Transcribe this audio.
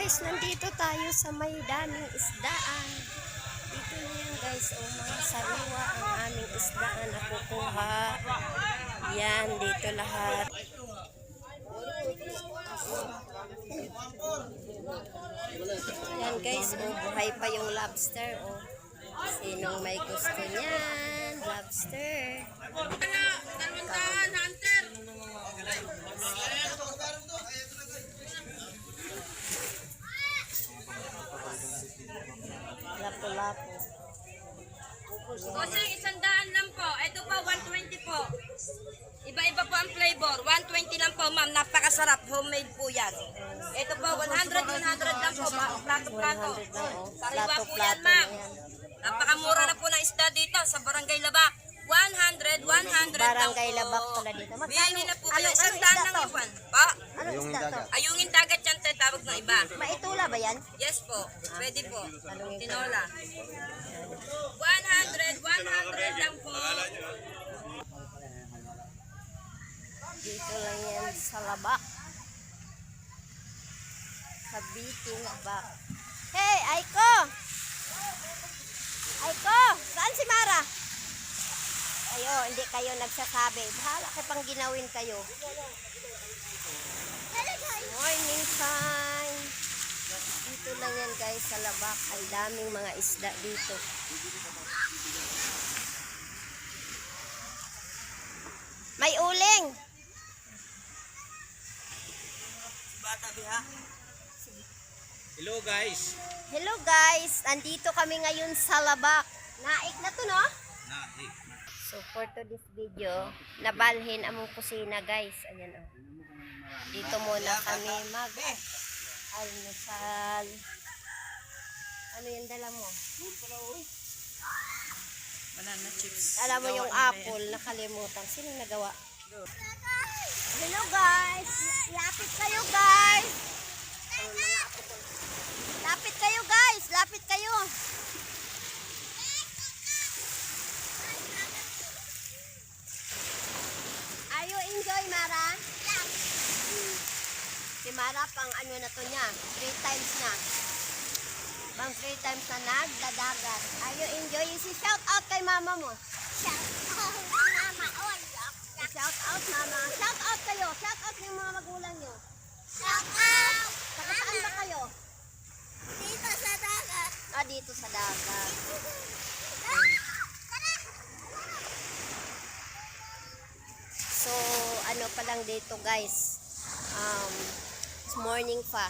guys, nandito tayo sa may daming isdaan. Dito na yan guys, mga sariwa ang aming isdaan na kukuha. Yan, dito lahat. Yan guys, buhay pa yung lobster. Sinong may gusto niyan? Lobster. Lapu-lapu. Bossing, 100 lang po. Ito po, 120 po. Iba-iba po ang flavor. 120 lang po, ma'am. Napakasarap. Homemade po yan. Ito po, 100 lang po. Plato-plato. Sariwa po yan, ma'am. Napakamura na po ng isda dito sa Barangay Labak. 100 lang po. Barangay Labak pala dito. Bili na po kayo. 100 lang iwan. Pa? Anong isda to? Ayungin dagat yan, tawag ng iba. Maitula ba yan? Yes po. Pwede po. Tinola. 100 lang po. Dito lang yan sa Labak. Sa Biting Labak. Hey, Aiko! Aiko! Saan si Mara? Ayo, hindi kayo nagsasabi. Bahala kayo pang ginawin kayo. Morning time. Dito lang yan guys sa Labak. Ang daming mga isda dito. May uling. Hello guys. Hello guys. Andito kami ngayon sa Labak. Naik na to no? So for today's video, nabalhin among kusina guys. Ayan oh. Dito muna kami almusal. Ano yung dala mo? Banana chips. Alam mo yung apple, nakalimutan. Sino nagawa? Hello guys! Lapit kayo guys! Lapit kayo guys! Lapit kayo! Are you enjoy Mara? Si Mara pang ano na to niya, 3 times na. Bang 3 times na nagdadagat. Are you enjoy? Si shout out kay mama mo. Shout out mama. Shout out mama. Shout out kayo. Shout out yung mga magulang nyo. Shout out. Saka saan ba kayo? Dito sa dagat. Ah, dito sa dagat. So, ano pa lang dito guys. It's morning pa.